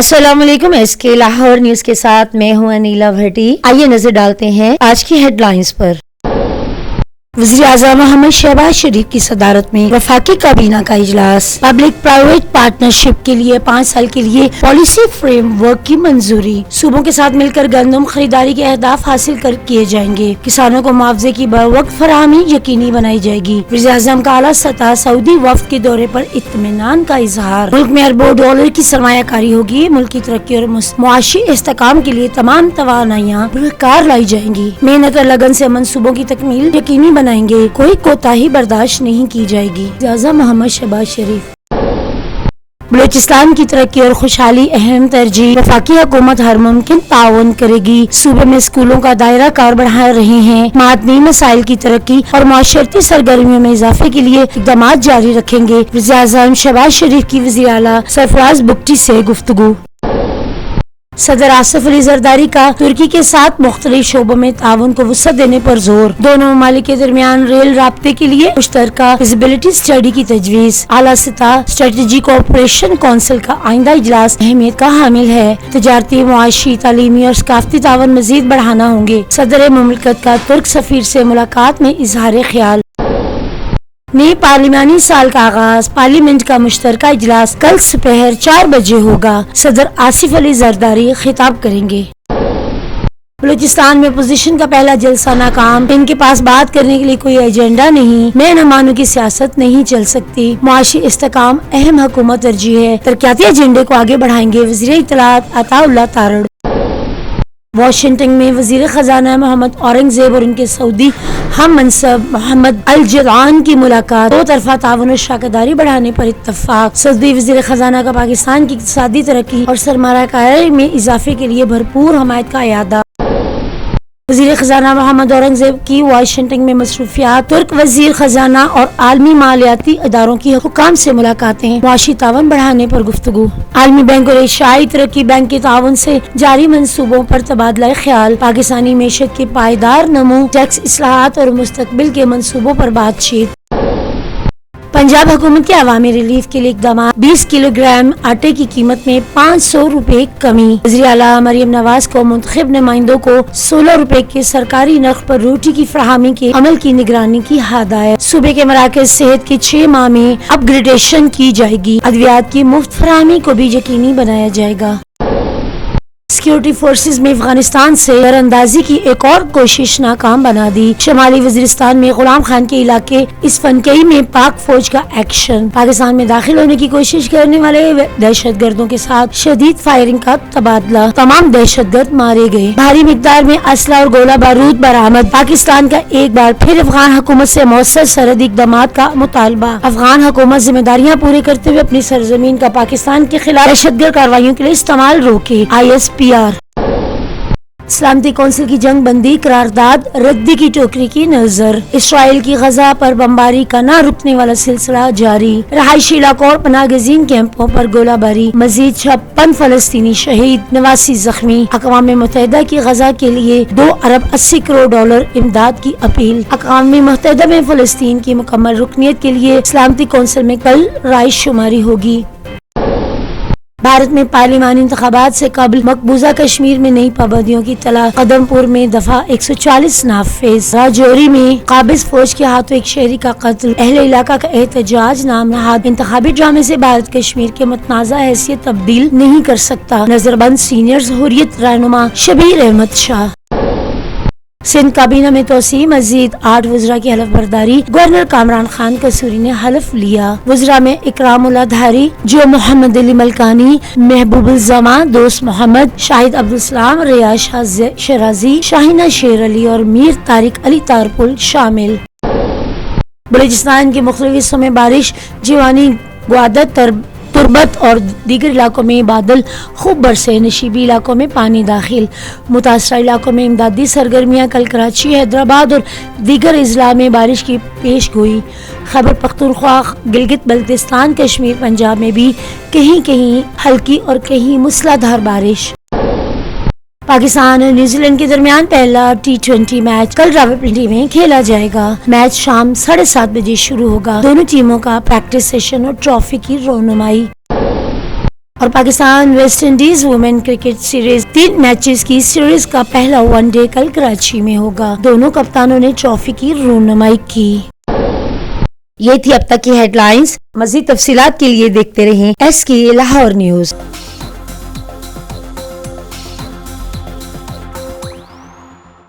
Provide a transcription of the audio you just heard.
अस्सलाम वालेकुम। SK Lahore news के साथ मैं हूं अनीला भट्टी। आइए नजर डालते हैं आज की हेडलाइंस पर। वज़ीर आज़म मोहम्मद शहबाज शरीफ की सदारत में वफाकी काबीना का इजलास। पब्लिक प्राइवेट पार्टनरशिप के लिए 5 साल के लिए पॉलिसी फ्रेमवर्क की मंजूरी। सूबों के साथ मिलकर गंदम खरीदारी के अहदाफ हासिल किए जाएंगे। किसानों को मुआवजे की बरवक्त फराहमी यकीनी बनाई जाएगी। वज़ीर आज़म का आला सतह सऊदी वफ्द के दौरे पर इत्मीनान का इजहार। मुल्क में अरबों डॉलर की सरमायाकारी होगी। मुल्क की तरक्की और मुआशी इस्तेहकाम के लिए तमाम तवानाइयाँ कार लाई जाएंगी। मेहनत और लगन से मंसूबों की तकमील यकीनी बनाएंगे। कोई कोताही बर्दाश्त नहीं की जाएगी। आज़म मोहम्मद शहबाज शरीफ। बलूचिस्तान की तरक्की और खुशहाली अहम तरजीह। वफाकी हुकूमत हर मुमकिन ताउन करेगी। सूबे में स्कूलों का दायरा कार बढ़ा रहे हैं। मादनी मसाइल की तरक्की और माशरती सरगर्मियों में इजाफे के लिए इक़दाम जारी रखेंगे। वज़ीर आज़म शहबाज शरीफ की वज़ीर आला सरफराज बुगटी से गुफ्तगू। सदर आसिफ अली जरदारी का तुर्की के साथ मुख्तलिफ शोबों में ताउन को वसअत देने पर जोर। दोनों ममालिक के दरमियान रेल राब्ते के लिए मुश्तरका फिजिबिलिटी स्टडी की तजवीज। आला सतह स्ट्रेटेजी कोऑपरेशन काउंसिल का आइंदा इजलास अहमियत का हामिल है। तजारती, मुआशी, तालीमी और सकाफती ताउन मजीद बढ़ाना होंगे। सदर मुमलिकत का तुर्क सफीर से मुलाकात में इजहार ख्याल। नए पार्लिमानी साल का आगाज। पार्लियामेंट का मुश्तरका इजलास कल सुपहर 4 बजे होगा। सदर आसिफ अली जरदारी खिताब करेंगे। बलूचिस्तान में अपोजिशन का पहला जलसा नाकाम। इनके पास बात करने के लिए कोई एजेंडा नहीं। मैं न मानू की सियासत नहीं चल सकती। मुआशी इस्तेहकाम अहम हुकूमत तरजीह है। तरक्याती एजेंडे को आगे बढ़ाएंगे। वज़ीर इत्तलात अताउल्लाह तारड़। वाशिंगटन में वजीर खजाना मोहम्मद औरंगजेब और उनके सऊदी हम मनसब मोहम्मद अल जदान की मुलाकात। 2 तरफा ताउन और शराकतदारी बढ़ाने पर इत्तफाक। सऊदी वजीर खजाना का पाकिस्तान की इक़्तिसादी तरक्की और सरमायाकारी में इजाफे के लिए भरपूर हमायत का इयादा। वजीर खजाना मोहम्मद औरंगजेब की वाशिंगटन में मसरूफियात। तुर्क वजीर खजाना और आलमी मालियाती इदारों की हुकाम से मुलाकातें। मुआशी ताउन बढ़ाने पर गुफ्तगू। आलमी बैंक और एशियाई तरक्की बैंक के ताउन से जारी मंसूबों पर तबादला ख्याल। पाकिस्तानी मेशत के पायदार नमू, टैक्स इस्लाहात और मुस्तकबिल के मंसूबों पर बातचीत। पंजाब हुकूमत के अवामी रिलीफ के लिए इक़दाम। 20 किलोग्राम आटे की कीमत में 500 रुपए कमी। वज़ीर आला मरियम नवाज को मुंतखब नुमाइंदों को 16 रुपए के सरकारी नर्ख पर रोटी की फराहमी के अमल की निगरानी की हदायत। सूबे के मराकज़ सेहत के 6 माह में अपग्रेडेशन की जाएगी। अद्वियात की मुफ्त फराहमी को भी यकीनी बनाया जाएगा। सिक्योरिटी फोर्सेज में अफगानिस्तान से दरअंदाजी की एक और कोशिश नाकाम बना दी। शमाली वजीरिस्तान में गुलाम खान के इलाके इसफनकई में पाक फौज का एक्शन। पाकिस्तान में दाखिल होने की कोशिश करने वाले दहशत गर्दों के साथ शदीद फायरिंग का तबादला। तमाम दहशत गर्द मारे गए। भारी मिकदार में असला और गोला बारूद बरामद। पाकिस्तान का एक बार फिर अफगान हुकूमत से मौसर सरहदी इक़दाम का मुतालबा। अफगान हुकूमत जिम्मेदारियाँ पूरी करते हुए अपनी सरजमीन का पाकिस्तान के खिलाफ दहशतगर्द कार्रवाइयों के लिए इस्तेमाल रोके। ISPR। सलामती कौंसिल की जंग बंदी करारदाद रद्दी की टोकरी की नजर। इसराइल की गजा पर बमबारी का न रुकने वाला सिलसिला जारी। रहायशी इलाकों और पनाहगज़ीन कैंपों पर गोलाबारी। मजीद 56 फलस्तीनी शहीद, 89 जख्मी। अक़वाम मुत्तहिदा की गजा के लिए 2 अरब 80 करोड़ डॉलर इमदाद की अपील। अक़वाम मुत्तहिदा में फलस्तीन की मुकम्मल रुकनियत के लिए सलामती कौंसिल में कल राय शुमारी होगी। भारत में पार्लिमानी इंतखाबात से कबल मकबूजा कश्मीर में नई पाबंदियों की तला। कदमपुर में दफा 140 नाफिज। राजौरी में काबिज फौज के हाथों एक शहरी का कत्ल। अहले इलाका का एहतजाज नाम नहाद। इंतखाबी ड्रामे से भारत कश्मीर के मुतनाज़ा हैसियत तब्दील नहीं कर सकता। नजरबंद सीनियर हुर्रियत रहनुमा शबीर अहमद शाह। सिंध काबीना में तोसी। मजीद 8 वज़रा की हलफ बर्दारी। गवर्नर कामरान खान कसूरी ने हलफ लिया। वज़रा में इकरामुल्लाह धारी, जो मोहम्मद अली मलकानी, महबूबुल जमा, दोस्त मोहम्मद, शाहिद अब्दुल सलाम, रियाज शराजी, शाहिना शेर अली और मीर तारिक अली तारपुल शामिल। बलूचिस्तान के मुख्तलिफ हिस्सों में बारिश। जीवानी, ग्वादर, तुर्बत और दीगर इलाकों में बादल खूब बरसे। नशीबी इलाकों में पानी दाखिल। मुतासरा इलाकों में इमदादी सरगर्मियाँ। कल कराची, हैदराबाद और दीगर अजला में बारिश की पेश गोई। खैबर पख्तूनख्वा, गिलगित बल्तिस्तान, कश्मीर, पंजाब में भी कहीं कहीं हल्की और कहीं मूसलाधार बारिश। पाकिस्तान और न्यूजीलैंड के दरमियान पहला T20 मैच कल रावलपिंडी में खेला जाएगा। मैच शाम 7:30 बजे शुरू होगा। दोनों टीमों का प्रैक्टिस सेशन और ट्रॉफी की रोनुमाई। اور Pakistan West Indies women cricket series 3 matches کی سیریز کا پہلا ون ڈے کل کراچی میں ہوگا. دونوں کپتانوں نے ٹرافی کی رونمائی کی. یہ تھی اب تک کی ہیڈ لائنز. مزید تفصیلات کے لیے دیکھتے رہیں SK لاہور نیوز.